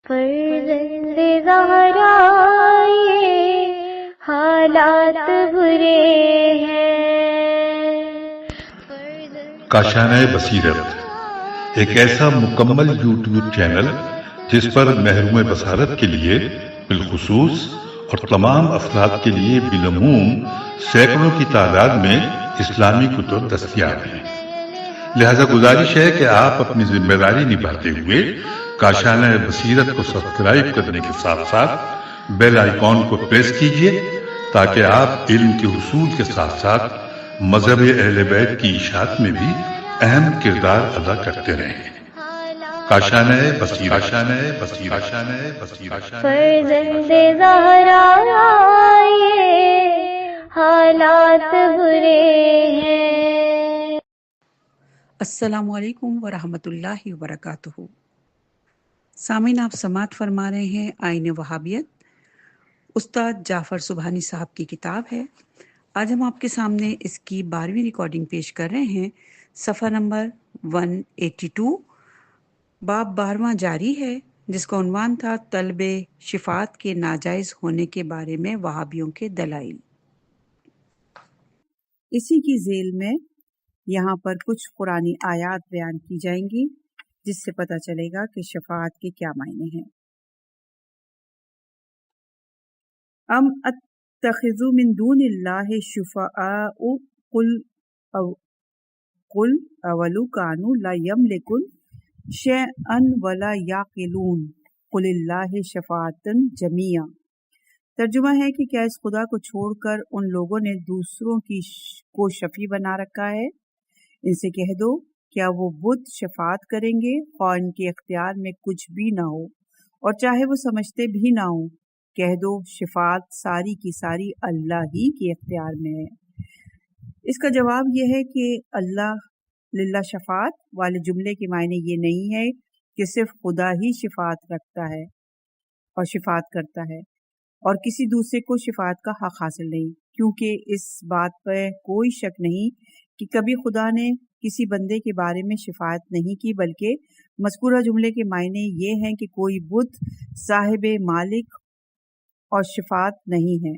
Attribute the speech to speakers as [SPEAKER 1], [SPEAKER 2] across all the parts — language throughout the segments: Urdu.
[SPEAKER 1] فرزند زہرا یہ حالات برے ہیں۔
[SPEAKER 2] کاشانۂ بصیرت ایک ایسا مکمل یوٹیوب چینل جس پر محروم بصارت کے لیے بالخصوص اور تمام افراد کے لیے بالعموم سینکڑوں کی تعداد میں اسلامی کتب دستیاب ہیں۔ لہذا گزارش ہے کہ آپ اپنی ذمہ داری نبھاتے ہوئے کاشانۂ بصیرت کو سبسکرائب کرنے کے ساتھ ساتھ بیل آئیکن کو پریس کیجیے تاکہ آپ علم کے حصول کے ساتھ ساتھ مذہب اہل بیت کی اشاعت میں بھی اہم کردار ادا کرتے رہیں۔ کاشانۂ بصیرت، کاشانۂ بصیرت، کاشانۂ بصیرت۔
[SPEAKER 1] فرزند زہرا یہ حالات برے ہیں۔
[SPEAKER 3] السلام علیکم ورحمۃ اللہ وبرکاتہ۔ سامعین، آپ سماعت فرما رہے ہیں آئین وہابیت، استاد جعفر سبحانی صاحب کی کتاب ہے۔ آج ہم آپ کے سامنے اس کی 12ویں ریکارڈنگ پیش کر رہے ہیں۔ صفحہ نمبر 182، باب 12واں جاری ہے، جس کا عنوان تھا طلب شفاعت کے ناجائز ہونے کے بارے میں وہابیوں کے دلائل۔ اسی کی ذیل میں یہاں پر کچھ قرآنی آیات بیان کی جائیں گی جس سے پتہ چلے گا کہ شفاعت کے کیا معنی ہیں۔ ام اتخذ من دون اللہ شفعاء قل اولو کانوا لا یملکون شیئا ولا یعقلون قل اللہ شفاعۃ جمیعا۔ ترجمہ ہے کہ کیا اس خدا کو چھوڑ کر ان لوگوں نے دوسروں کو شفیع بنا رکھا ہے؟ ان سے کہہ دو، کیا وہ بت شفاعت کریں گے خواہ ان کے اختیار میں کچھ بھی نہ ہو اور چاہے وہ سمجھتے بھی نہ ہوں؟ کہہ دو شفاعت ساری کی ساری اللہ ہی کے اختیار میں ہے۔ اس کا جواب یہ ہے کہ اللہ للہ شفاعت والے جملے کے معنی یہ نہیں ہے کہ صرف خدا ہی شفاعت رکھتا ہے اور شفاعت کرتا ہے اور کسی دوسرے کو شفاعت کا حق حاصل نہیں، کیونکہ اس بات پہ کوئی شک نہیں کہ کبھی خدا نے کسی بندے کے بارے میں شفاعت نہیں کی، بلکہ مذکورہ جملے کے معنی یہ ہیں کہ کوئی بت صاحب مالک اور شفاعت نہیں ہے،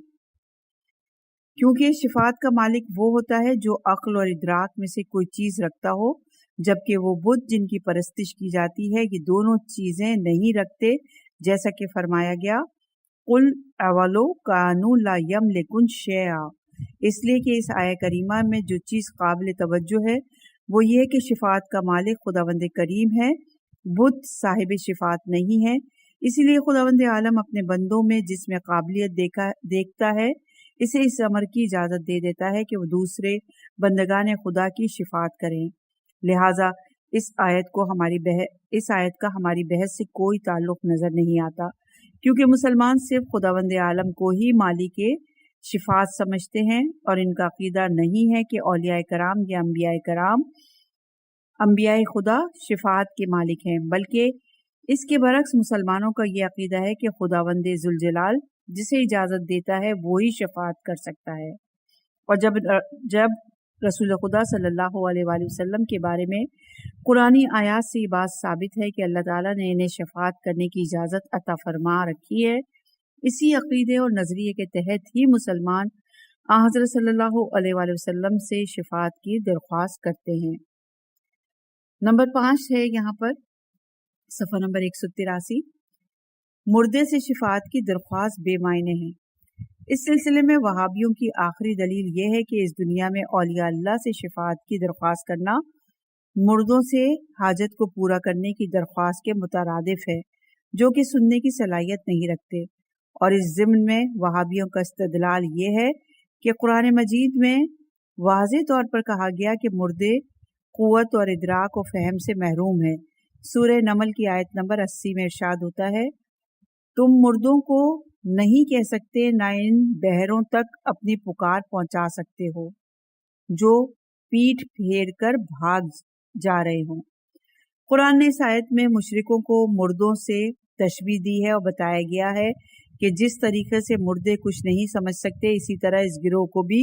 [SPEAKER 3] کیونکہ شفاعت کا مالک وہ ہوتا ہے جو عقل اور ادراک میں سے کوئی چیز رکھتا ہو، جبکہ وہ بت جن کی پرستش کی جاتی ہے یہ دونوں چیزیں نہیں رکھتے، جیسا کہ فرمایا گیا قل اولو کانوا لا یملکون شیئا۔ اس لیے کہ اس آیہ کریمہ میں جو چیز قابل توجہ ہے وہ یہ ہے کہ شفاعت کا مالک خداوند کریم ہے، بت صاحب شفاعت نہیں ہے۔ اسی لیے خداوند عالم اپنے بندوں میں جس میں قابلیت دیکھتا ہے اسے اس امر کی اجازت دے دیتا ہے کہ وہ دوسرے بندگان خدا کی شفاعت کریں۔ لہٰذا اس آیت کا ہماری بحث سے کوئی تعلق نظر نہیں آتا، کیونکہ مسلمان صرف خداوند عالم کو ہی مالک شفاعت سمجھتے ہیں، اور ان کا عقیدہ نہیں ہے کہ اولیاء کرام یا انبیاء خدا شفاعت کے مالک ہیں، بلکہ اس کے برعکس مسلمانوں کا یہ عقیدہ ہے کہ خداوند ذوالجلال جسے اجازت دیتا ہے وہی شفاعت کر سکتا ہے۔ اور جب رسول خدا صلی اللہ علیہ وآلہ وسلم کے بارے میں قرآنی آیات سے یہ بات ثابت ہے کہ اللہ تعالیٰ نے انہیں شفاعت کرنے کی اجازت عطا فرما رکھی ہے، اسی عقیدے اور نظریے کے تحت ہی مسلمان حضرت صلی اللہ علیہ وآلہ وسلم سے شفاعت کی درخواست کرتے ہیں۔ نمبر 5 ہے یہاں پر صفحہ نمبر 183، مردے سے شفاعت کی درخواست بے معنی ہے۔ اس سلسلے میں وہابیوں کی آخری دلیل یہ ہے کہ اس دنیا میں اولیاء اللہ سے شفاعت کی درخواست کرنا مردوں سے حاجت کو پورا کرنے کی درخواست کے مترادف ہے، جو کہ سننے کی صلاحیت نہیں رکھتے۔ اور اس ضمن میں وہابیوں کا استدلال یہ ہے کہ قرآن مجید میں واضح طور پر کہا گیا کہ مردے قوت اور ادراک و فہم سے محروم ہیں۔ سورہ نمل کی آیت نمبر 80 میں ارشاد ہوتا ہے، تم مردوں کو نہیں کہہ سکتے نہ ان بہروں تک اپنی پکار پہنچا سکتے ہو جو پیٹھ پھیر کر بھاگ جا رہے ہوں۔ قرآن نے اس آیت میں مشرکوں کو مردوں سے تشبیہ دی ہے اور بتایا گیا ہے کہ جس طریقے سے مردے کچھ نہیں سمجھ سکتے، اسی طرح اس گروہ کو بھی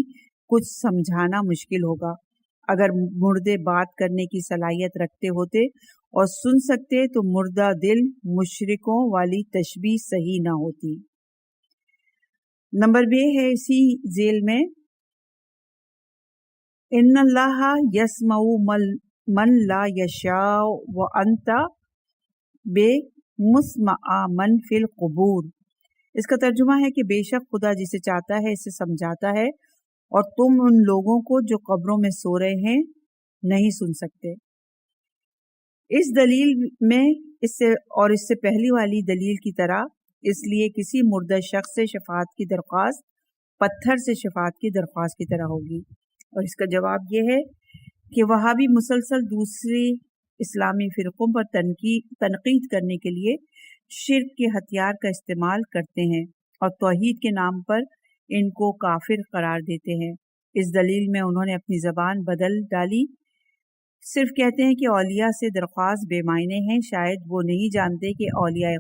[SPEAKER 3] کچھ سمجھانا مشکل ہوگا۔ اگر مردے بات کرنے کی صلاحیت رکھتے ہوتے اور سن سکتے تو مردہ دل مشرکوں والی تشبیہ صحیح نہ ہوتی۔ نمبر 2 ہے اسی ذیل میں، ان اللہ یسمع من لا یشاء وانت بمسمع من فی القبور۔ اس کا ترجمہ ہے کہ بے شک خدا جسے چاہتا ہے اسے سمجھاتا ہے، اور تم ان لوگوں کو جو قبروں میں سو رہے ہیں نہیں سن سکتے۔ اس دلیل میں اس سے پہلی والی دلیل کی طرح، اس لیے کسی مردہ شخص سے شفاعت کی درخواست پتھر سے شفاعت کی درخواست کی طرح ہوگی۔ اور اس کا جواب یہ ہے کہ وہابی مسلسل دوسری اسلامی فرقوں پر تنقید کرنے کے لیے شرک کے ہتھیار کا استعمال کرتے ہیں اور توحید کے نام پر ان کو کافر قرار دیتے ہیں۔ اس دلیل میں انہوں نے اپنی زبان بدل ڈالی، صرف کہتے ہیں کہ اولیاء سے درخواست بے معنی ہیں، شاید وہ نہیں جانتے کہ اولیاء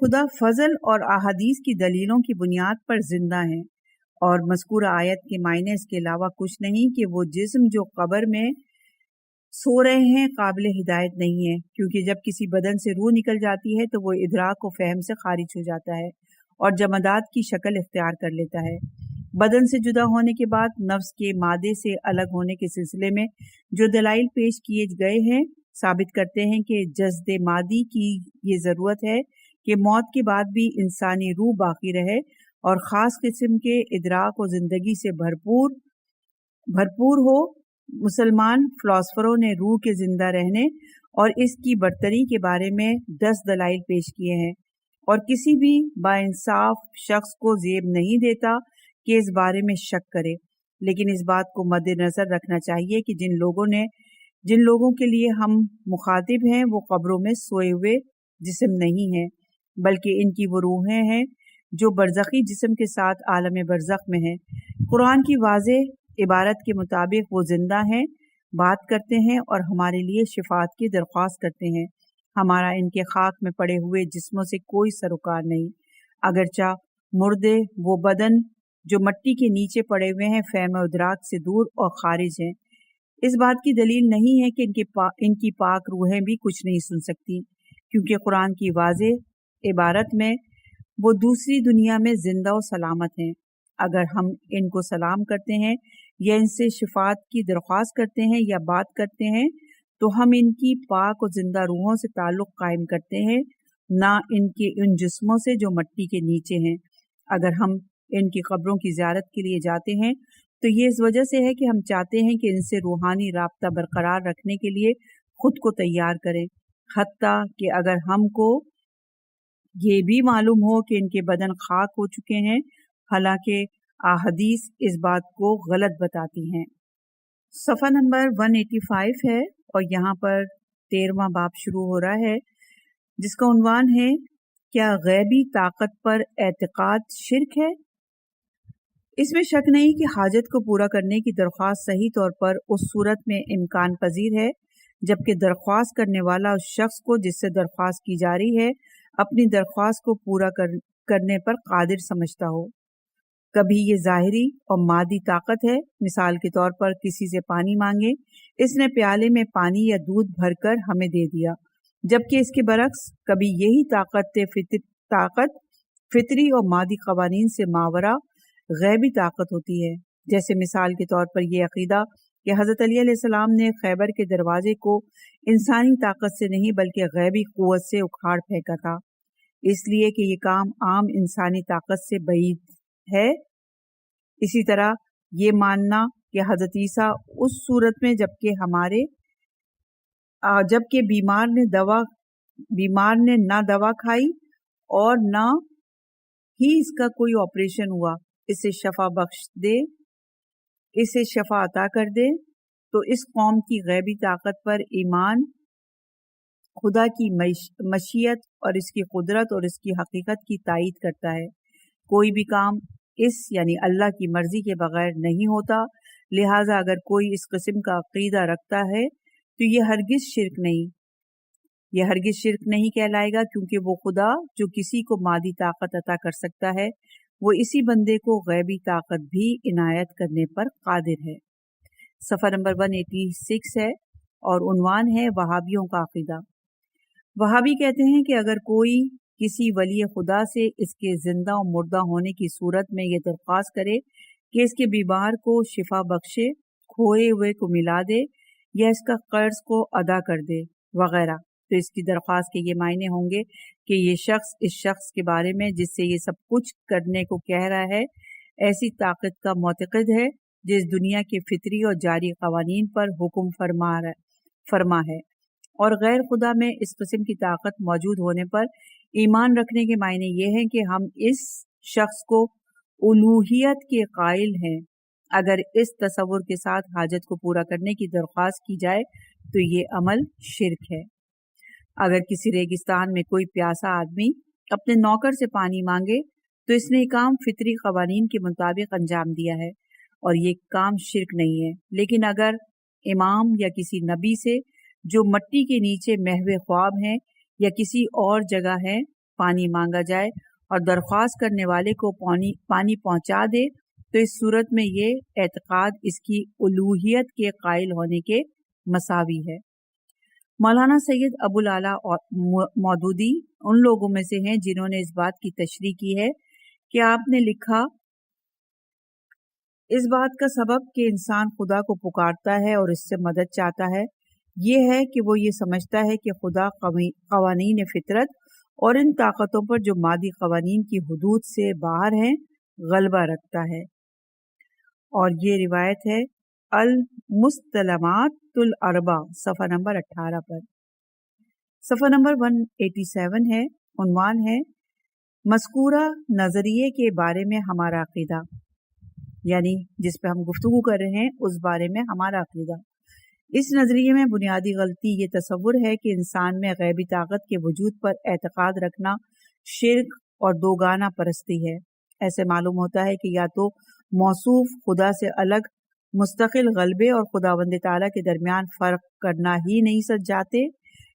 [SPEAKER 3] خدا فضل اور احادیث کی دلیلوں کی بنیاد پر زندہ ہیں، اور مذکورہ آیت کے معنی اس کے علاوہ کچھ نہیں کہ وہ جسم جو قبر میں سو رہے ہیں قابل ہدایت نہیں ہے، کیونکہ جب کسی بدن سے روح نکل جاتی ہے تو وہ ادراک و فہم سے خارج ہو جاتا ہے اور جمادات کی شکل اختیار کر لیتا ہے۔ بدن سے جدا ہونے کے بعد نفس کے مادے سے الگ ہونے کے سلسلے میں جو دلائل پیش کیے گئے ہیں ثابت کرتے ہیں کہ جسد مادی کی یہ ضرورت ہے کہ موت کے بعد بھی انسانی روح باقی رہے اور خاص قسم کے ادراک و زندگی سے بھرپور ہو۔ مسلمان فلاسفروں نے روح کے زندہ رہنے اور اس کی برتری کے بارے میں 10 دلائل پیش کیے ہیں، اور کسی بھی با انصاف شخص کو زیب نہیں دیتا کہ اس بارے میں شک کرے، لیکن اس بات کو مد نظر رکھنا چاہیے کہ جن لوگوں کے لیے ہم مخاطب ہیں وہ قبروں میں سوئے ہوئے جسم نہیں ہیں، بلکہ ان کی وہ روحیں ہیں جو برزخی جسم کے ساتھ عالم برزخ میں ہیں۔ قرآن کی واضح عبارت کے مطابق وہ زندہ ہیں، بات کرتے ہیں اور ہمارے لیے شفاعت کی درخواست کرتے ہیں۔ ہمارا ان کے خاک میں پڑے ہوئے جسموں سے کوئی سروکار نہیں، اگرچہ مردے وہ بدن جو مٹی کے نیچے پڑے ہوئے ہیں فہم و ادراک سے دور اور خارج ہیں۔ اس بات کی دلیل نہیں ہے کہ ان کی پاک روحیں بھی کچھ نہیں سن سکتی، کیونکہ قرآن کی واضح عبارت میں وہ دوسری دنیا میں زندہ و سلامت ہیں۔ اگر ہم ان کو سلام کرتے ہیں یا ان سے شفاعت کی درخواست کرتے ہیں یا بات کرتے ہیں تو ہم ان کی پاک و زندہ روحوں سے تعلق قائم کرتے ہیں، نہ ان جسموں سے جو مٹی کے نیچے ہیں۔ اگر ہم ان کی قبروں کی زیارت کے لیے جاتے ہیں تو یہ اس وجہ سے ہے کہ ہم چاہتے ہیں کہ ان سے روحانی رابطہ برقرار رکھنے کے لیے خود کو تیار کریں، حتیٰ کہ اگر ہم کو یہ بھی معلوم ہو کہ ان کے بدن خاک ہو چکے ہیں، حالانکہ احادیث اس بات کو غلط بتاتی ہیں۔ صفحہ نمبر 185 ہے اور یہاں پر 13واں باب شروع ہو رہا ہے، جس کا عنوان ہے کیا غیبی طاقت پر اعتقاد شرک ہے؟ اس میں شک نہیں کہ حاجت کو پورا کرنے کی درخواست صحیح طور پر اس صورت میں امکان پذیر ہے جبکہ درخواست کرنے والا اس شخص کو جس سے درخواست کی جا رہی ہے اپنی درخواست کو پورا کرنے پر قادر سمجھتا ہو۔ کبھی یہ ظاہری اور مادی طاقت ہے، مثال کے طور پر کسی سے پانی مانگے، اس نے پیالے میں پانی یا دودھ بھر کر ہمیں دے دیا، جبکہ اس کے برعکس کبھی یہی طاقت فطری اور مادی قوانین سے ماورا غیبی طاقت ہوتی ہے۔ جیسے مثال کے طور پر یہ عقیدہ کہ حضرت علی علیہ السلام نے خیبر کے دروازے کو انسانی طاقت سے نہیں بلکہ غیبی قوت سے اکھاڑ پھینکا تھا، اس لیے کہ یہ کام عام انسانی طاقت سے بعید ہے۔ اسی طرح یہ ماننا کہ حضرت عیسیٰ اس صورت میں جبکہ بیمار نے نہ دوا کھائی اور نہ ہی اس کا کوئی آپریشن ہوا، اسے شفا عطا کر دے، تو اس قوم کی غیبی طاقت پر ایمان خدا کی مشیت اور اس کی قدرت اور اس کی حقیقت کی تائید کرتا ہے۔ کوئی بھی کام اس یعنی اللہ کی مرضی کے بغیر نہیں ہوتا، لہٰذا اگر کوئی اس قسم کا عقیدہ رکھتا ہے تو یہ ہرگز شرک نہیں کہلائے گا، کیونکہ وہ خدا جو کسی کو مادی طاقت عطا کر سکتا ہے وہ اسی بندے کو غیبی طاقت بھی عنایت کرنے پر قادر ہے۔ صفحہ نمبر 186 ہے اور عنوان ہے وہابیوں کا عقیدہ۔ وہابی کہتے ہیں کہ اگر کوئی کسی ولی خدا سے اس کے زندہ و مردہ ہونے کی صورت میں یہ درخواست کرے کہ اس کے بیمار کو شفا بخشے، کھوئے ہوئے کو ملا دے یا اس کا قرض کو ادا کر دے وغیرہ، تو اس کی درخواست کے یہ معنی ہوں گے کہ یہ شخص اس شخص کے بارے میں جس سے یہ سب کچھ کرنے کو کہہ رہا ہے ایسی طاقت کا معتقد ہے جس دنیا کے فطری اور جاری قوانین پر حکم فرما ہے، اور غیر خدا میں اس قسم کی طاقت موجود ہونے پر ایمان رکھنے کے معنی یہ ہیں کہ ہم اس شخص کو الوہیت کے قائل ہیں۔ اگر اس تصور کے ساتھ حاجت کو پورا کرنے کی درخواست کی جائے تو یہ عمل شرک ہے۔ اگر کسی ریگستان میں کوئی پیاسا آدمی اپنے نوکر سے پانی مانگے تو اس نے کام فطری قوانین کے مطابق انجام دیا ہے اور یہ کام شرک نہیں ہے، لیکن اگر امام یا کسی نبی سے جو مٹی کے نیچے محو خواب ہیں یا کسی اور جگہ ہے پانی مانگا جائے اور درخواست کرنے والے کو پانی پہنچا دے تو اس صورت میں یہ اعتقاد اس کی الوہیت کے قائل ہونے کے مساوی ہے۔ مولانا سید ابو العلا مودودی ان لوگوں میں سے ہیں جنہوں نے اس بات کی تشریح کی ہے کہ آپ نے لکھا، اس بات کا سبب کہ انسان خدا کو پکارتا ہے اور اس سے مدد چاہتا ہے یہ ہے کہ وہ یہ سمجھتا ہے کہ خدا قوانین فطرت اور ان طاقتوں پر جو مادی قوانین کی حدود سے باہر ہیں غلبہ رکھتا ہے، اور یہ روایت ہے المستلمات الاربع صفحہ نمبر 18 پر۔ صفحہ نمبر 187 ہے، عنوان ہے مذکورہ نظریے کے بارے میں ہمارا عقیدہ، یعنی جس پہ ہم گفتگو کر رہے ہیں اس بارے میں ہمارا عقیدہ۔ اس نظریے میں بنیادی غلطی یہ تصور ہے کہ انسان میں غیبی طاقت کے وجود پر اعتقاد رکھنا شرک اور دوگانہ پرستی ہے۔ ایسے معلوم ہوتا ہے کہ یا تو موصوف خدا سے الگ مستقل غلبے اور خداوند تعالیٰ کے درمیان فرق کرنا ہی نہیں سچ جاتے،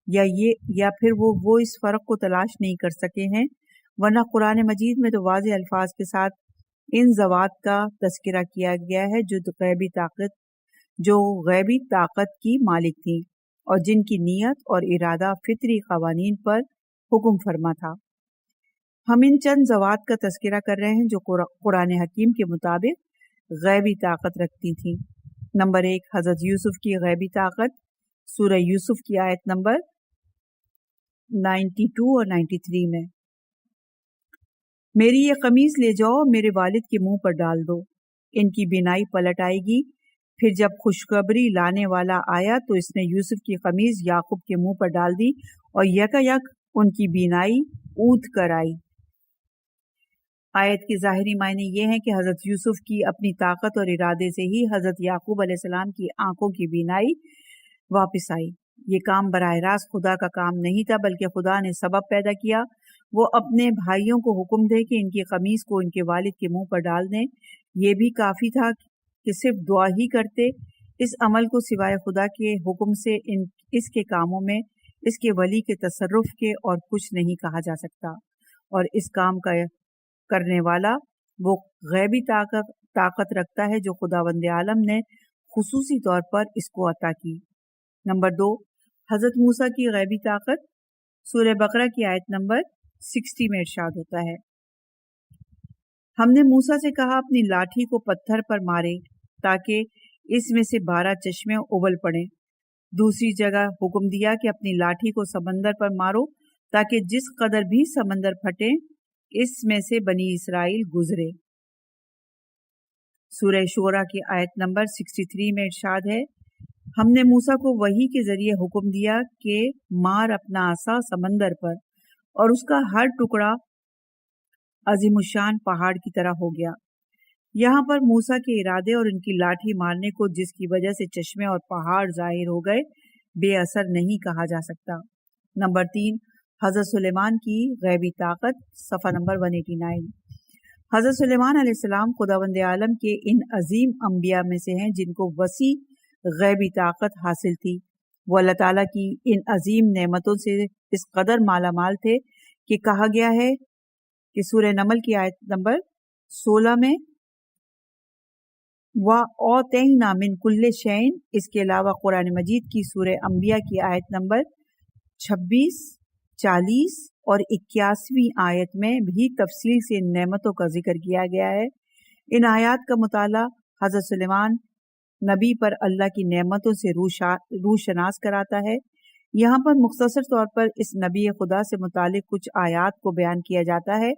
[SPEAKER 3] یا پھر وہ اس فرق کو تلاش نہیں کر سکے ہیں، ورنہ قرآن مجید میں تو واضح الفاظ کے ساتھ ان ذوات کا تذکرہ کیا گیا ہے جو غیبی طاقت کی مالک تھیں اور جن کی نیت اور ارادہ فطری قوانین پر حکم فرما تھا۔ ہم ان چند ذوات کا تذکرہ کر رہے ہیں جو قرآن حکیم کے مطابق غیبی طاقت رکھتی تھیں۔ نمبر 1، حضرت یوسف کی غیبی طاقت، سورہ یوسف کی آیت نمبر 92 اور 93 میں، میری یہ قمیص لے جاؤ میرے والد کے منہ پر ڈال دو، ان کی بینائی پلٹ آئے گی۔ پھر جب خوشخبری لانے والا آیا تو اس نے یوسف کی قمیص یعقوب کے منہ پر ڈال دی اور یکایک ان کی بینائی اونٹ کر آئی۔ آیت کے ظاہری معنی یہ ہیں کہ حضرت یوسف کی اپنی طاقت اور ارادے سے ہی حضرت یعقوب علیہ السلام کی آنکھوں کی بینائی واپس آئی۔ یہ کام براہ راست خدا کا کام نہیں تھا، بلکہ خدا نے سبب پیدا کیا۔ وہ اپنے بھائیوں کو حکم دے کہ ان کی قمیص کو ان کے والد کے منہ پر ڈال دیں۔ یہ بھی کافی تھا کہ صرف دعا ہی کرتے۔ اس عمل کو سوائے خدا کے حکم سے اس کے کاموں میں اس کے ولی کے تصرف کے اور کچھ نہیں کہا جا سکتا، اور اس کام کا کرنے والا وہ غیبی طاقت رکھتا ہے جو خداوند عالم نے خصوصی طور پر اس کو عطا کی۔ نمبر 2، حضرت موسیٰ کی غیبی طاقت، سورہ بقرہ کی آیت نمبر 60 میں ارشاد ہوتا ہے، ہم نے موسیٰ سے کہا اپنی لاٹھی کو پتھر پر مارے تاکہ اس میں سے 12 چشمے ابل پڑیں۔ دوسری جگہ حکم دیا کہ اپنی لاٹھی کو سمندر پر مارو تاکہ جس قدر بھی سمندر پھٹے اس میں سے بنی اسرائیل گزرے۔ سورہ شورا کی آیت نمبر 63 میں ارشاد ہے، ہم نے موسیٰ کو وحی کے ذریعے حکم دیا کہ مار اپنا عصا سمندر پر، اور اس کا ہر ٹکڑا عظیم الشان پہاڑ کی طرح ہو گیا۔ یہاں پر موسیٰ کے ارادے اور ان کی لاٹھی مارنے کو جس کی وجہ سے چشمے اور پہاڑ ظاہر ہو گئے بے اثر نہیں کہا جا سکتا۔ نمبر 3، حضرت سلیمان کی غیبی طاقت، صفحہ نمبر 189۔ حضرت سلیمان علیہ السلام خداوند عالم کے ان عظیم انبیاء میں سے ہیں جن کو وسیع غیبی طاقت حاصل تھی۔ وہ اللہ تعالیٰ کی ان عظیم نعمتوں سے اس قدر مالا مال تھے کہ کہا گیا ہے کہ سورہ نمل کی آیت نمبر 16 میں، وَأَوْتَيْنَا مِن كُلِّ شَيْءٍ، اس کے علاوہ قرآن مجید کی سورہ انبیاء کی آیت نمبر 26، 40 اور 81ویں آیت میں بھی تفصیل سے ان نعمتوں کا ذکر کیا گیا ہے۔ ان آیات کا مطالعہ حضرت سلیمان نبی پر اللہ کی نعمتوں سے روشناس کراتا ہے۔ یہاں پر مختصر طور پر اس نبی خدا سے متعلق کچھ آیات کو بیان کیا جاتا ہے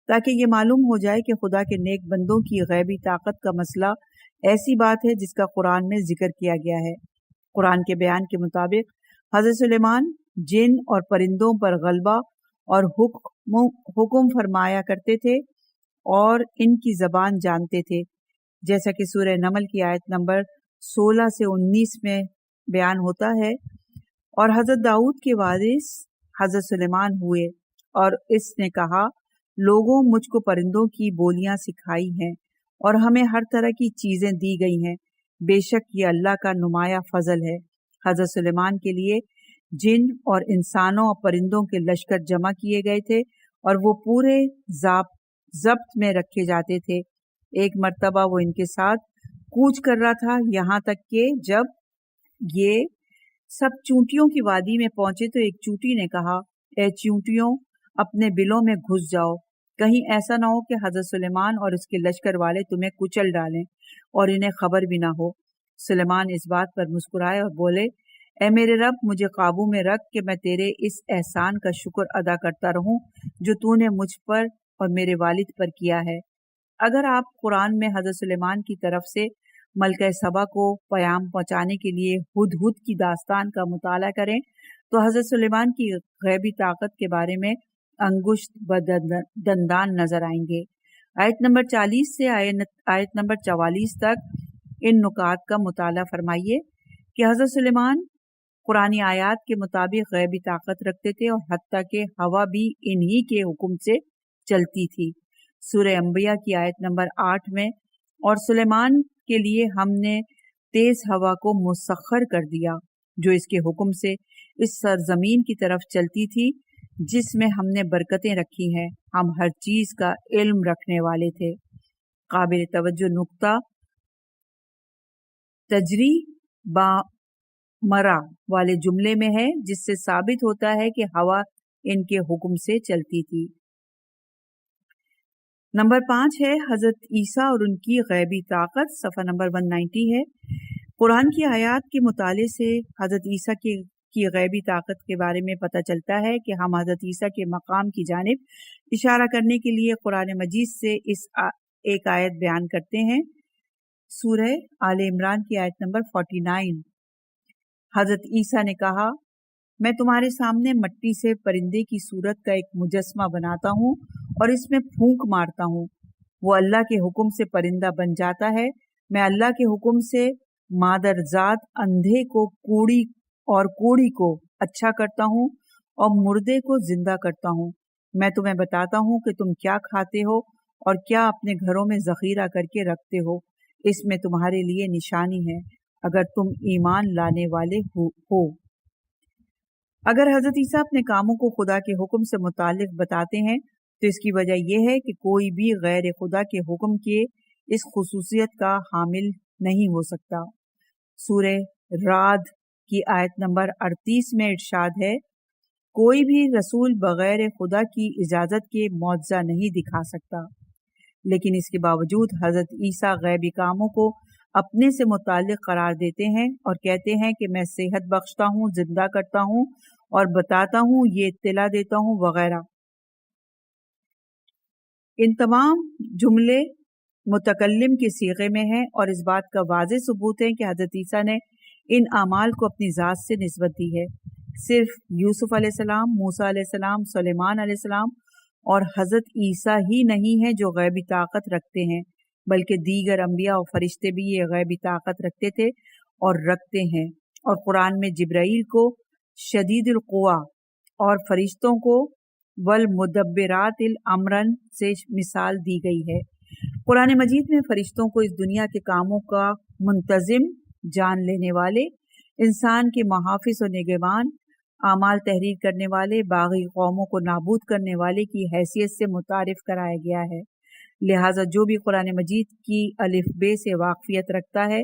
[SPEAKER 3] تاکہ یہ معلوم ہو جائے کہ خدا کے نیک بندوں کی غیبی طاقت کا مسئلہ ایسی بات ہے جس کا قرآن میں ذکر کیا گیا ہے۔ قرآن کے بیان کے مطابق حضرت سلیمان جن اور پرندوں پر غلبہ اور حکم فرمایا کرتے تھے اور ان کی زبان جانتے تھے، جیسا کہ سورہ نمل کی آیت نمبر 16 سے 19 میں بیان ہوتا ہے۔ اور حضرت داؤد کے وارث حضرت سلیمان ہوئے اور اس نے کہا، لوگوں مجھ کو پرندوں کی بولیاں سکھائی ہیں اور ہمیں ہر طرح کی چیزیں دی گئی ہیں، بے شک یہ اللہ کا نمایاں فضل ہے۔ حضرت سلیمان کے لیے جن اور انسانوں اور پرندوں کے لشکر جمع کیے گئے تھے اور وہ پورے ضبط میں رکھے جاتے تھے۔ ایک مرتبہ وہ ان کے ساتھ کوچ کر رہا تھا، یہاں تک کہ جب یہ سب چونٹیوں کی وادی میں پہنچے تو ایک چونٹی نے کہا، اے چونٹیوں، اپنے بلوں میں گھس جاؤ، کہیں ایسا نہ ہو کہ حضرت سلیمان اور اس کے لشکر والے تمہیں کچل ڈالیں اور انہیں خبر بھی نہ ہو۔ سلیمان اس بات پر مسکرائے اور بولے، اے میرے رب، مجھے قابو میں رکھ کہ میں تیرے اس احسان کا شکر ادا کرتا رہوں جو تو نے مجھ پر اور میرے والد پر کیا ہے۔ اگر آپ قرآن میں حضرت سلیمان کی طرف سے ملکہ سبا کو پیام پہنچانے کے لیے ہدہد کی داستان کا مطالعہ کریں تو حضرت سلیمان کی غیبی طاقت کے بارے میں انگشت بدندان نظر آئیں گے۔ آیت نمبر 40 سے آیت نمبر 44 تک ان نکات کا مطالعہ فرمائیے کہ حضرت سلیمان قرآنی آیات کے مطابق غیبی طاقت رکھتے تھے اور حتیٰ کہ ہوا بھی انہی کے حکم سے چلتی تھی۔ سورہ انبیاء کی آیت نمبر 8 میں، اور سلیمان کے لیے ہم نے تیز ہوا کو مسخر کر دیا جو اس کے حکم سے اس سرزمین کی طرف چلتی تھی جس میں ہم نے برکتیں رکھی ہیں، ہم ہر چیز کا علم رکھنے والے تھے۔ قابل توجہ نقطہ تجری با مرا والے جملے میں ہے، جس سے ثابت ہوتا ہے کہ ہوا ان کے حکم سے چلتی تھی۔ نمبر 5 ہے حضرت عیسیٰ اور ان کی غیبی طاقت، صفحہ نمبر 190 ہے۔ قرآن کی آیات کے مطالعے سے حضرت عیسیٰ کی غیبی طاقت کے بارے میں پتہ چلتا ہے کہ ہم حضرت عیسیٰ کے مقام کی جانب اشارہ کرنے کے لیے قرآن مجید سے ایک آیت بیان کرتے ہیں۔ سورہ آل عمران کی آیت نمبر 49۔ حضرت عیسیٰ نے کہا، میں تمہارے سامنے مٹی سے پرندے کی صورت کا ایک مجسمہ بناتا ہوں اور اس میں پھونک مارتا ہوں، وہ اللہ کے حکم سے پرندہ بن جاتا ہے۔ میں اللہ کے حکم سے مادرزاد اندھے کو کوڑی کو اچھا کرتا ہوں اور مردے کو زندہ کرتا ہوں۔ میں تمہیں بتاتا ہوں کہ تم کیا کھاتے ہو اور کیا اپنے گھروں میں ذخیرہ کر کے رکھتے ہو، اس میں تمہارے لیے نشانی ہے اگر تم ایمان لانے والے ہو۔ اگر حضرت عیسیٰ اپنے کاموں کو خدا کے حکم سے متعلق بتاتے ہیں تو اس کی وجہ یہ ہے کہ کوئی بھی غیر خدا کے حکم کے اس خصوصیت کا حامل نہیں ہو سکتا۔ سورہ رعد کی آیت نمبر 38 میں ارشاد ہے، کوئی بھی رسول بغیر خدا کی اجازت کے معجزہ نہیں دکھا سکتا، لیکن اس کے باوجود حضرت عیسیٰ غیبی کاموں کو اپنے سے متعلق قرار دیتے ہیں اور کہتے ہیں کہ میں صحت بخشتا ہوں، زندہ کرتا ہوں اور بتاتا ہوں، یہ اطلاع دیتا ہوں وغیرہ۔ ان تمام جملے متکلم کے صیغے میں ہیں اور اس بات کا واضح ثبوت ہے کہ حضرت عیسیٰ نے ان اعمال کو اپنی ذات سے نسبت دی ہے۔ صرف یوسف علیہ السلام، موسیٰ علیہ السلام، سلیمان علیہ السلام اور حضرت عیسیٰ ہی نہیں ہیں جو غیبی طاقت رکھتے ہیں، بلکہ دیگر انبیاء اور فرشتے بھی یہ غیبی طاقت رکھتے تھے اور رکھتے ہیں۔ اور قرآن میں جبرائیل کو شدید القوا اور فرشتوں کو والمدبرات الامرن سے مثال دی گئی ہے۔ قرآن مجید میں فرشتوں کو اس دنیا کے کاموں کا منتظم، جان لینے والے، انسان کے محافظ و نگہبان، اعمال تحریر کرنے والے، باغی قوموں کو نابود کرنے والے کی حیثیت سے متعارف کرایا گیا ہے۔ لہٰذا جو بھی قرآن مجید کی الف بے سے واقفیت رکھتا ہے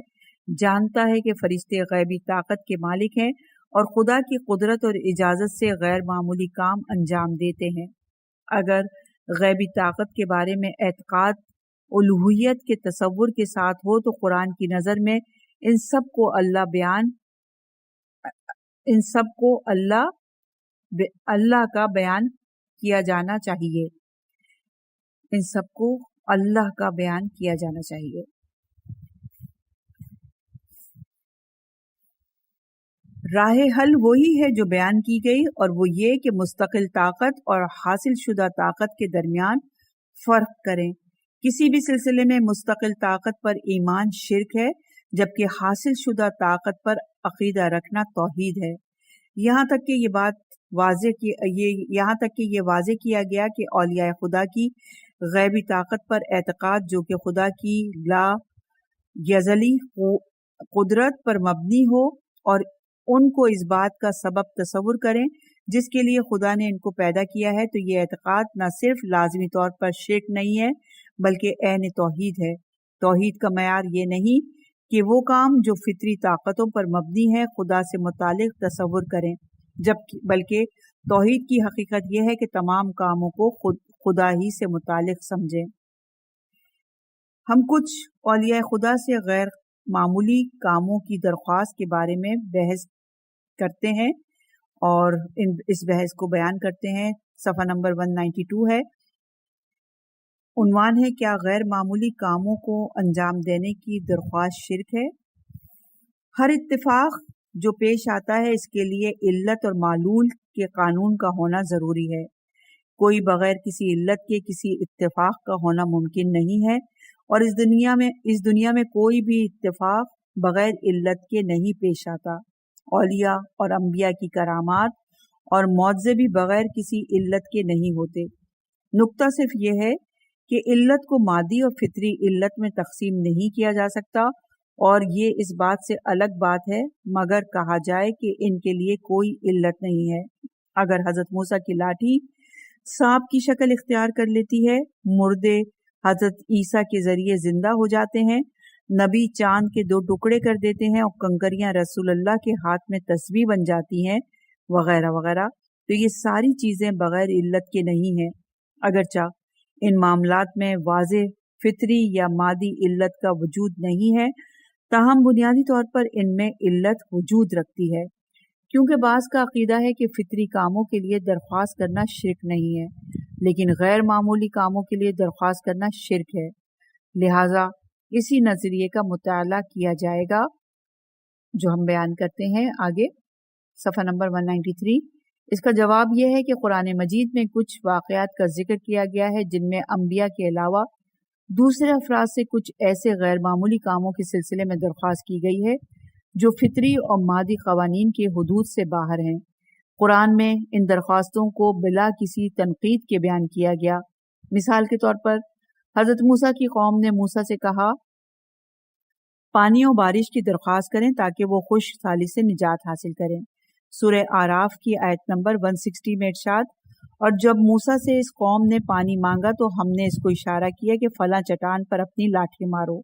[SPEAKER 3] جانتا ہے کہ فرشتے غیبی طاقت کے مالک ہیں اور خدا کی قدرت اور اجازت سے غیر معمولی کام انجام دیتے ہیں۔ اگر غیبی طاقت کے بارے میں اعتقاد الوہیت کے تصور کے ساتھ ہو تو قرآن کی نظر میں ان سب کو اللہ کا بیان کیا جانا چاہیے۔ ان سب کو اللہ کا بیان کیا جانا چاہیے۔ راہ حل وہی ہے جو بیان کی گئی، اور وہ یہ کہ مستقل طاقت اور حاصل شدہ طاقت کے درمیان فرق کریں۔ کسی بھی سلسلے میں مستقل طاقت پر ایمان شرک ہے، جبکہ حاصل شدہ طاقت پر عقیدہ رکھنا توحید ہے۔ یہاں تک کہ یہ واضح کیا گیا کہ اولیاء خدا کی غیبی طاقت پر اعتقاد جو کہ خدا کی لا یزلی قدرت پر مبنی ہو، اور ان کو اس بات کا سبب تصور کریں جس کے لیے خدا نے ان کو پیدا کیا ہے، تو یہ اعتقاد نہ صرف لازمی طور پر شرک نہیں ہے بلکہ عین توحید ہے۔ توحید کا معیار یہ نہیں کہ وہ کام جو فطری طاقتوں پر مبنی ہے خدا سے متعلق تصور کریں، بلکہ توحید کی حقیقت یہ ہے کہ تمام کاموں کو خدا ہی سے متعلق سمجھیں۔ ہم کچھ اولیاء خدا سے غیر معمولی کاموں کی درخواست کے بارے میں بحث کرتے ہیں اور اس بحث کو بیان کرتے ہیں۔ صفحہ نمبر 192 ہے۔ عنوان ہے کیا غیر معمولی کاموں کو انجام دینے کی درخواست شرک ہے؟ ہر اتفاق جو پیش آتا ہے اس کے لیے علت اور معلول کے قانون کا ہونا ضروری ہے۔ کوئی بغیر کسی علت کے کسی اتفاق کا ہونا ممکن نہیں ہے، اور اس دنیا میں کوئی بھی اتفاق بغیر علت کے نہیں پیش آتا۔ اولیاء اور انبیاء کی کرامات اور معجزے بھی بغیر کسی علت کے نہیں ہوتے۔ نکتہ صرف یہ ہے کہ علت کو مادی اور فطری علت میں تقسیم نہیں کیا جا سکتا، اور یہ اس بات سے الگ بات ہے مگر کہا جائے کہ ان کے لیے کوئی علت نہیں ہے۔ اگر حضرت موسیٰ کی لاٹھی سانپ کی شکل اختیار کر لیتی ہے، مردے حضرت عیسیٰ کے ذریعے زندہ ہو جاتے ہیں، نبی چاند کے 2 ٹکڑے کر دیتے ہیں، اور کنکریاں رسول اللہ کے ہاتھ میں تسبیح بن جاتی ہیں، وغیرہ وغیرہ، تو یہ ساری چیزیں بغیر علت کے نہیں ہیں۔ اگرچہ ان معاملات میں واضح فطری یا مادی علت کا وجود نہیں ہے، تاہم بنیادی طور پر ان میں علت وجود رکھتی ہے، کیونکہ بعض کا عقیدہ ہے کہ فطری کاموں کے لیے درخواست کرنا شرک نہیں ہے، لیکن غیر معمولی کاموں کے لیے درخواست کرنا شرک ہے۔ لہٰذا اسی نظریے کا مطالعہ کیا جائے گا جو ہم بیان کرتے ہیں آگے صفحہ نمبر 193۔ اس کا جواب یہ ہے کہ قرآن مجید میں کچھ واقعات کا ذکر کیا گیا ہے جن میں انبیاء کے علاوہ دوسرے افراد سے کچھ ایسے غیر معمولی کاموں کے سلسلے میں درخواست کی گئی ہے جو فطری اور مادی قوانین کے حدود سے باہر ہیں۔ قرآن میں ان درخواستوں کو بلا کسی تنقید کے بیان کیا گیا۔ مثال کے طور پر حضرت موسیٰ کی قوم نے موسیٰ سے کہا پانی اور بارش کی درخواست کریں تاکہ وہ خشک سالی سے نجات حاصل کریں۔ سورہ اعراف کی آیت نمبر 160 میں ارشاد، اور جب موسیٰ سے اس قوم نے پانی مانگا تو ہم نے اس کو اشارہ کیا کہ فلاں چٹان پر اپنی لاٹھی مارو۔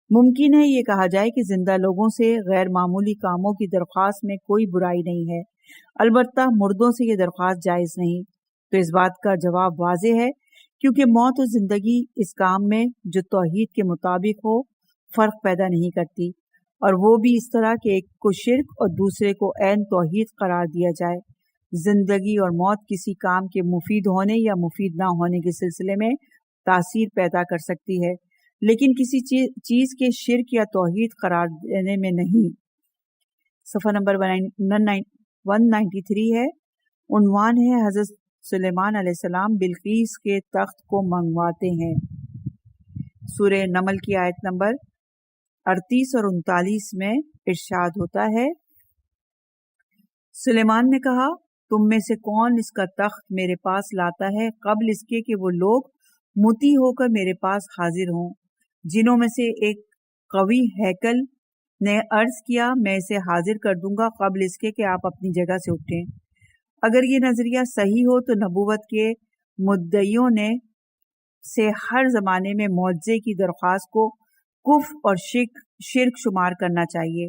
[SPEAKER 3] ممکن ہے یہ کہا جائے کہ زندہ لوگوں سے غیر معمولی کاموں کی درخواست میں کوئی برائی نہیں ہے، البتہ مردوں سے یہ درخواست جائز نہیں۔ تو اس بات کا جواب واضح ہے، کیونکہ موت اور زندگی اس کام میں جو توحید کے مطابق ہو فرق پیدا نہیں کرتی، اور وہ بھی اس طرح کہ ایک کو شرک اور دوسرے کو عین توحید قرار دیا جائے۔ زندگی اور موت کسی کام کے مفید ہونے یا مفید نہ ہونے کے سلسلے میں تاثیر پیدا کر سکتی ہے، لیکن کسی چیز کے شرک یا توحید قرار دینے میں نہیں۔ صفحہ نمبر 193 ہے۔ عنوان ہے حضرت سلیمان علیہ السلام بلقیس کے تخت کو منگواتے ہیں۔ سورہ نمل کی آیت نمبر 38 اور 39 میں ارشاد ہوتا ہے، سلیمان نے کہا تم میں سے کون اس کا تخت میرے پاس لاتا ہے قبل اس کے کہ وہ لوگ مطیع ہو کر میرے پاس حاضر ہوں۔ جنوں میں سے ایک قوی ہیکل نے عرض کیا میں اسے حاضر کر دوں گا قبل اس کے کہ آپ اپنی جگہ سے اٹھیں۔ اگر یہ نظریہ صحیح ہو تو نبوت کے مدعیوں نے سے ہر زمانے میں معجزے کی درخواست کو کفر اور شرک شمار کرنا چاہیے،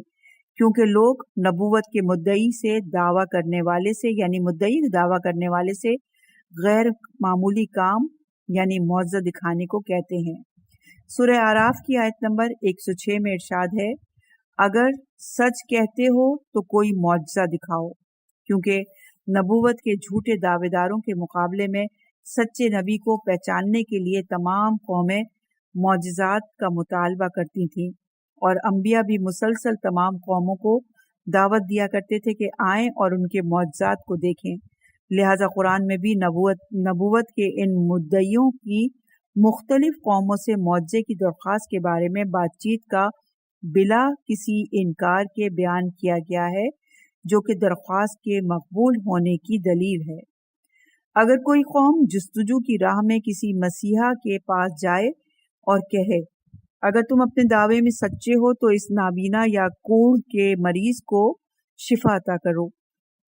[SPEAKER 3] کیونکہ لوگ نبوت کے مدعی سے دعویٰ کرنے والے سے یعنی مدعی دعویٰ کرنے والے سے غیر معمولی کام یعنی معجزہ دکھانے کو کہتے ہیں۔ سورہ اعراف کی آیت نمبر 106 میں ارشاد ہے، اگر سچ کہتے ہو تو کوئی معجزہ دکھاؤ، کیونکہ نبوت کے جھوٹے دعوے داروں کے مقابلے میں سچے نبی کو پہچاننے کے لیے تمام قومیں معجزات کا مطالبہ کرتی تھیں، اور انبیاء بھی مسلسل تمام قوموں کو دعوت دیا کرتے تھے کہ آئیں اور ان کے معجزات کو دیکھیں۔ لہذا قرآن میں بھی نبوت کے ان مدعیوں کی مختلف قوموں سے معجزے کی درخواست کے بارے میں بات چیت کا بلا کسی انکار کے بیان کیا گیا ہے، جو کہ درخواست کے مقبول ہونے کی دلیل ہے۔ اگر کوئی قوم جستجو کی راہ میں کسی مسیحا کے پاس جائے اور کہے، اگر تم اپنے دعوے میں سچے ہو تو اس نابینا یا کوڑھ کے مریض کو شفا عطا کرو،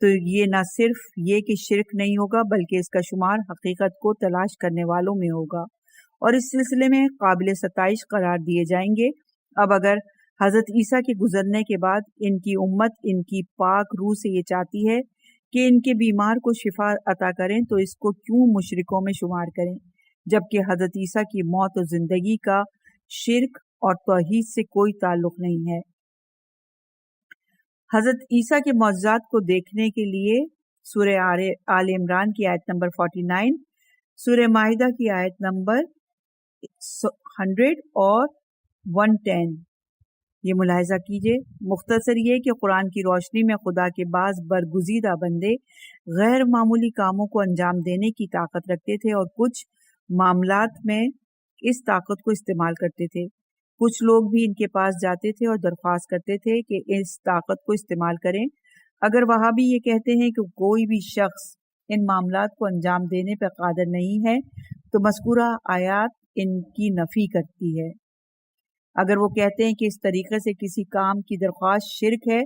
[SPEAKER 3] تو یہ نہ صرف یہ کہ شرک نہیں ہوگا بلکہ اس کا شمار حقیقت کو تلاش کرنے والوں میں ہوگا، اور اس سلسلے میں قابل ستائش قرار دیے جائیں گے۔ اب اگر حضرت عیسیٰ کے گزرنے کے بعد ان کی امت ان کی پاک روح سے یہ چاہتی ہے کہ ان کے بیمار کو شفا عطا کریں تو اس کو کیوں مشرکوں میں شمار کریں، جبکہ حضرت عیسیٰ کی موت و زندگی کا شرک اور توحید سے کوئی تعلق نہیں ہے۔ حضرت عیسیٰ کے معجزات کو دیکھنے کے لیے سورہ آل عمران کی آیت نمبر 49، سورہ مائدہ کی آیت نمبر 100 اور 110 یہ ملاحظہ کیجئے۔ مختصر یہ کہ قرآن کی روشنی میں خدا کے بعض برگزیدہ بندے غیر معمولی کاموں کو انجام دینے کی طاقت رکھتے تھے اور کچھ معاملات میں اس طاقت کو استعمال کرتے تھے۔ کچھ لوگ بھی ان کے پاس جاتے تھے اور درخواست کرتے تھے کہ اس طاقت کو استعمال کریں۔ اگر وہاں بھی یہ کہتے ہیں کہ کوئی بھی شخص ان معاملات کو انجام دینے پر قادر نہیں ہے تو مذکورہ آیات ان کی نفی کرتی ہے۔ اگر وہ کہتے ہیں کہ اس طریقے سے کسی کام کی درخواست شرک ہے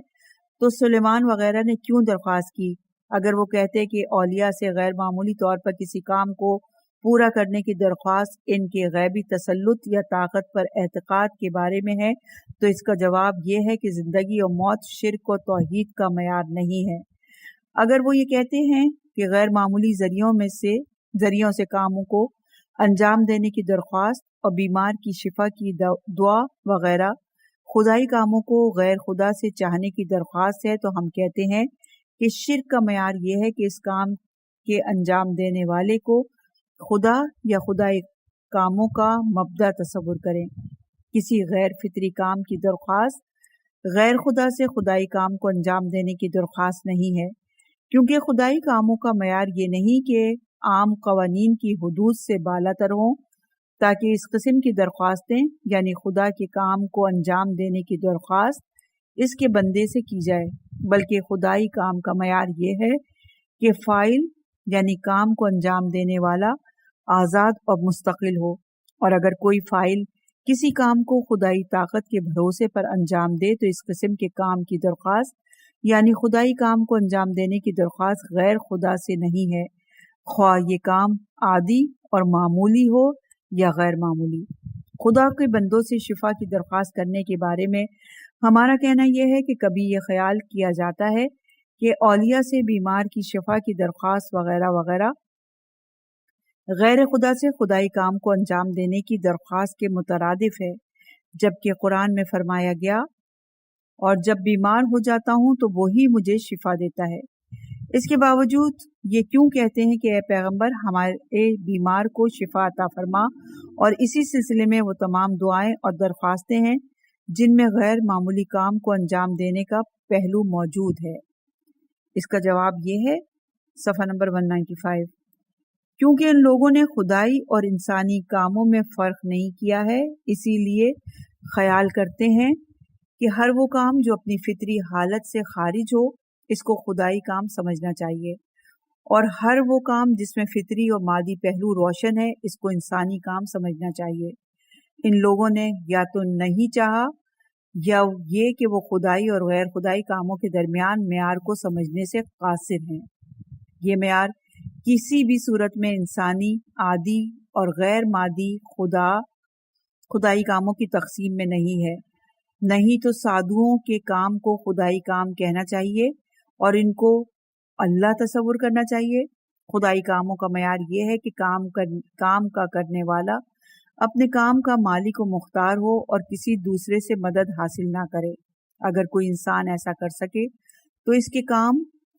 [SPEAKER 3] تو سلیمان وغیرہ نے کیوں درخواست کی؟ اگر وہ کہتے ہیں کہ اولیاء سے غیر معمولی طور پر کسی کام کو پورا کرنے کی درخواست ان کے غیبی تسلط یا طاقت پر اعتقاد کے بارے میں ہے تو اس کا جواب یہ ہے کہ زندگی اور موت شرک و توحید کا معیار نہیں ہے۔ اگر وہ یہ کہتے ہیں کہ غیر معمولی ذریعوں سے کاموں کو انجام دینے کی درخواست اور بیمار کی شفا کی دعا وغیرہ خدائی کاموں کو غیر خدا سے چاہنے کی درخواست ہے تو ہم کہتے ہیں کہ شرک کا معیار یہ ہے کہ اس کام کے انجام دینے والے کو خدا یا خدائی کاموں کا مبدا تصور کریں۔ کسی غیر فطری کام کی درخواست غیر خدا سے خدائی کام کو انجام دینے کی درخواست نہیں ہے، کیونکہ خدائی کاموں کا معیار یہ نہیں کہ عام قوانین کی حدود سے بالا تر ہوں، تاکہ اس قسم کی درخواستیں یعنی خدا کے کام کو انجام دینے کی درخواست اس کے بندے سے کی جائے، بلکہ خدائی کام کا معیار یہ ہے کہ فاعل یعنی کام کو انجام دینے والا آزاد اور مستقل ہو، اور اگر کوئی فاعل کسی کام کو خدائی طاقت کے بھروسے پر انجام دے تو اس قسم کے کام کی درخواست یعنی خدائی کام کو انجام دینے کی درخواست غیر خدا سے نہیں ہے، خواہ یہ کام عادی اور معمولی ہو یا غیر معمولی۔ خدا کے بندوں سے شفا کی درخواست کرنے کے بارے میں ہمارا کہنا یہ ہے کہ کبھی یہ خیال کیا جاتا ہے کہ اولیاء سے بیمار کی شفا کی درخواست وغیرہ وغیرہ غیر خدا سے خدائی کام کو انجام دینے کی درخواست کے مترادف ہے، جبکہ قرآن میں فرمایا گیا، اور جب بیمار ہو جاتا ہوں تو وہی مجھے شفا دیتا ہے۔ اس کے باوجود یہ کیوں کہتے ہیں کہ اے پیغمبر ہمارے بیمار کو شفا عطا فرما، اور اسی سلسلے میں وہ تمام دعائیں اور درخواستیں ہیں جن میں غیر معمولی کام کو انجام دینے کا پہلو موجود ہے؟ اس کا جواب یہ ہے، صفحہ نمبر 195، کیونکہ ان لوگوں نے خدائی اور انسانی کاموں میں فرق نہیں کیا ہے، اسی لیے خیال کرتے ہیں کہ ہر وہ کام جو اپنی فطری حالت سے خارج ہو اس کو خدائی کام سمجھنا چاہیے، اور ہر وہ کام جس میں فطری اور مادی پہلو روشن ہے اس کو انسانی کام سمجھنا چاہیے۔ ان لوگوں نے یا تو نہیں چاہا یا یہ کہ وہ خدائی اور غیر خدائی کاموں کے درمیان معیار کو سمجھنے سے قاصر ہیں۔ یہ معیار کسی بھی صورت میں انسانی، عادی اور غیر مادی خدائی کاموں کی تقسیم میں نہیں ہے۔ نہیں تو سادھوؤں کے کام کو خدائی کام کہنا چاہیے اور ان کو اللہ تصور کرنا چاہیے۔ خدائی کاموں کا معیار یہ ہے کہ کام کا کرنے والا اپنے کام کا مالک و مختار ہو اور کسی دوسرے سے مدد حاصل نہ کرے۔ اگر کوئی انسان ایسا کر سکے تو اس کے کام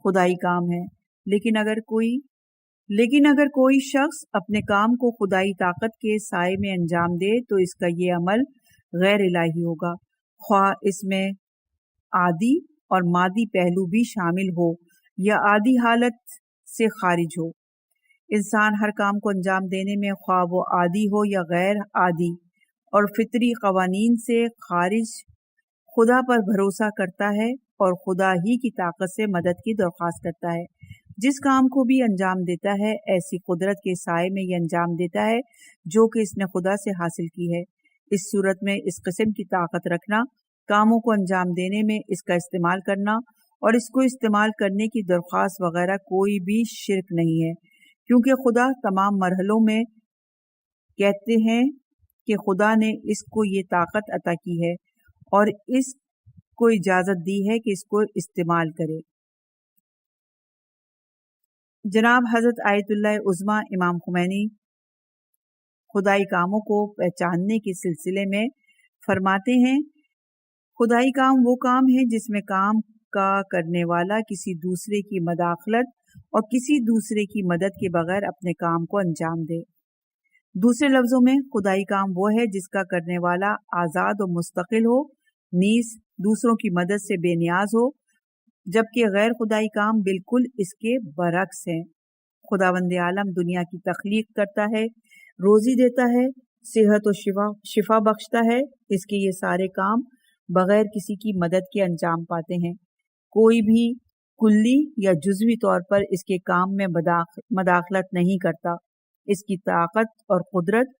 [SPEAKER 3] خدائی کام ہے، لیکن اگر کوئی شخص اپنے کام کو خدائی طاقت کے سائے میں انجام دے تو اس کا یہ عمل غیر الہی ہوگا، خواہ اس میں عادی اور مادی پہلو بھی شامل ہو یا عادی حالت سے خارج ہو۔ انسان ہر کام کو انجام دینے میں خواہ وہ عادی ہو یا غیر عادی اور فطری قوانین سے خارج خدا پر بھروسہ کرتا ہے اور خدا ہی کی طاقت سے مدد کی درخواست کرتا ہے۔ جس کام کو بھی انجام دیتا ہے ایسی قدرت کے سائے میں یہ انجام دیتا ہے جو کہ اس نے خدا سے حاصل کی ہے۔ اس صورت میں اس قسم کی طاقت رکھنا، کاموں کو انجام دینے میں اس کا استعمال کرنا اور اس کو استعمال کرنے کی درخواست وغیرہ کوئی بھی شرک نہیں ہے، کیونکہ خدا تمام مرحلوں میں کہتے ہیں کہ خدا نے اس کو یہ طاقت عطا کی ہے اور اس کو اجازت دی ہے کہ اس کو استعمال کرے۔ جناب حضرت آیت اللہ عظمیٰ امام خمینی خدائی کاموں کو پہچاننے کے سلسلے میں فرماتے ہیں، خدائی کام وہ کام ہے جس میں کام کا کرنے والا کسی دوسرے کی مداخلت اور کسی دوسرے کی مدد کے بغیر اپنے کام کو انجام دے۔ دوسرے لفظوں میں خدائی کام وہ ہے جس کا کرنے والا آزاد و مستقل ہو، نیز دوسروں کی مدد سے بے نیاز ہو، جبکہ غیر خدائی کام بالکل اس کے برعکس ہیں۔ خداوند عالم دنیا کی تخلیق کرتا ہے، روزی دیتا ہے، صحت و شفا بخشتا ہے، اس کے یہ سارے کام بغیر کسی کی مدد کے انجام پاتے ہیں۔ کوئی بھی کلی یا جزوی طور پر اس کے کام میں مداخلت نہیں کرتا۔ اس کی طاقت اور قدرت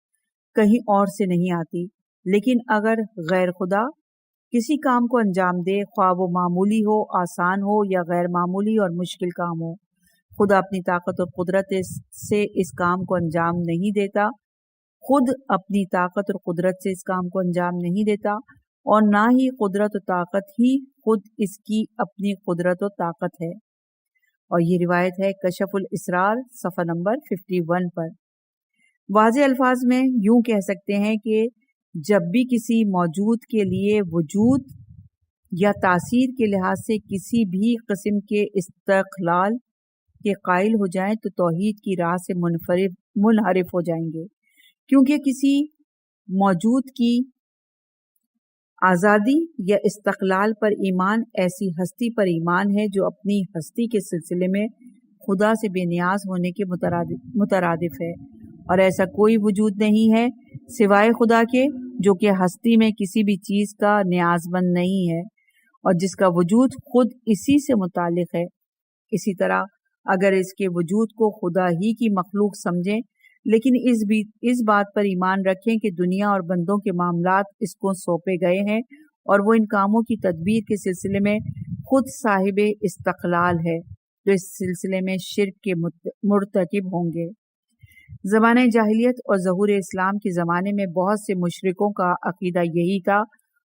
[SPEAKER 3] کہیں اور سے نہیں آتی۔ لیکن اگر غیر خدا کسی کام کو انجام دے، خواہ وہ معمولی ہو، آسان ہو یا غیر معمولی اور مشکل کام ہو، خدا اپنی طاقت اور قدرت سے اس کام کو انجام نہیں دیتا، خود اپنی طاقت اور قدرت سے اس کام کو انجام نہیں دیتا، اور نہ ہی قدرت و طاقت ہی خود اس کی اپنی قدرت و طاقت ہے۔ اور یہ روایت ہے کشف الاسرار صفحہ نمبر 51 پر۔ واضح الفاظ میں یوں کہہ سکتے ہیں کہ جب بھی کسی موجود کے لیے وجود یا تاثیر کے لحاظ سے کسی بھی قسم کے استقلال کے قائل ہو جائیں تو توحید کی راہ سے منحرف ہو جائیں گے، کیونکہ کسی موجود کی آزادی یا استقلال پر ایمان ایسی ہستی پر ایمان ہے جو اپنی ہستی کے سلسلے میں خدا سے بے نیاز ہونے کے مترادف ہے، اور ایسا کوئی وجود نہیں ہے سوائے خدا کے جو کہ ہستی میں کسی بھی چیز کا نیاز مند نہیں ہے اور جس کا وجود خود اسی سے متعلق ہے۔ اسی طرح اگر اس کے وجود کو خدا ہی کی مخلوق سمجھیں لیکن اس بات پر ایمان رکھیں کہ دنیا اور بندوں کے معاملات اس کو سونپے گئے ہیں اور وہ ان کاموں کی تدبیر کے سلسلے میں خود صاحب استقلال ہے، تو اس سلسلے میں شرک کے مرتکب ہوں گے۔ زمانہ جاہلیت اور ظہور اسلام کے زمانے میں بہت سے مشرکوں کا عقیدہ یہی تھا۔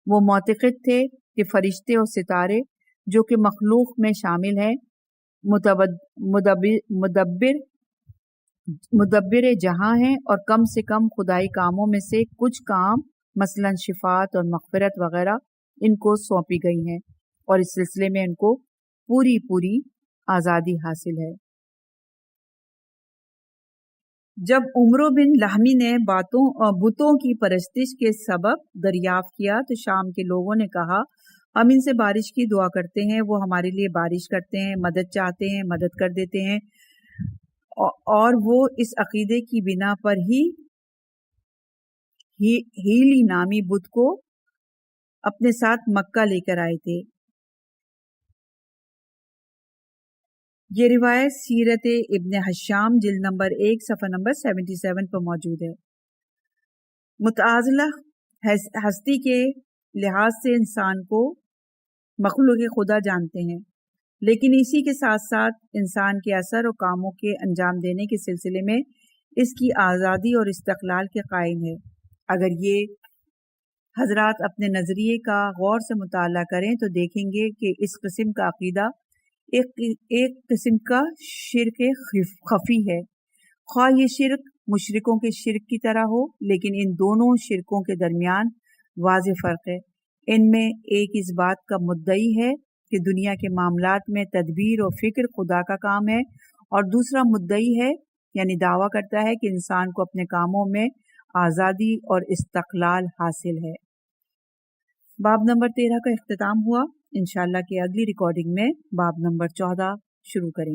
[SPEAKER 3] وہ معتقد تھے کہ فرشتے اور ستارے جو کہ مخلوق میں شامل ہیں مدبر جہاں ہیں اور کم سے کم خدائی کاموں میں سے کچھ کام مثلا شفاعت اور مغفرت وغیرہ ان کو سونپی گئی ہیں اور اس سلسلے میں ان کو پوری آزادی حاصل ہے۔ جب عمرو بن لہمی نے بتوں کی پرستش کے سبب دریافت کیا تو شام کے لوگوں نے کہا، ہم ان سے بارش کی دعا کرتے ہیں، وہ ہمارے لیے بارش کرتے ہیں، مدد چاہتے ہیں، مدد کر دیتے ہیں، اور وہ اس عقیدے کی بنا پر ہیلی نامی بت کو اپنے ساتھ مکہ لے کر آئے تھے۔ یہ روایت سیرت ابن حشام جلد نمبر 1 صفحہ نمبر 77 پر موجود ہے۔ متعازلہ ہستی کے لحاظ سے انسان کو مخلوق خدا جانتے ہیں، لیکن اسی کے ساتھ ساتھ انسان کے اثر اور کاموں کے انجام دینے کے سلسلے میں اس کی آزادی اور استقلال کے قائل ہے۔ اگر یہ حضرات اپنے نظریے کا غور سے مطالعہ کریں تو دیکھیں گے کہ اس قسم کا عقیدہ ایک قسم کا شرک خفی ہے، خواہ یہ شرک مشرکوں کے شرک کی طرح ہو، لیکن ان دونوں شرکوں کے درمیان واضح فرق ہے۔ ان میں ایک اس بات کا مدعی ہے کہ دنیا کے معاملات میں تدبیر اور فکر خدا کا کام ہے، اور دوسرا مدعی ہے یعنی دعویٰ کرتا ہے کہ انسان کو اپنے کاموں میں آزادی اور استقلال حاصل ہے۔ باب نمبر 13 کا اختتام ہوا۔ انشاءاللہ کہ اگلی ریکارڈنگ میں باب نمبر 14 شروع کریں۔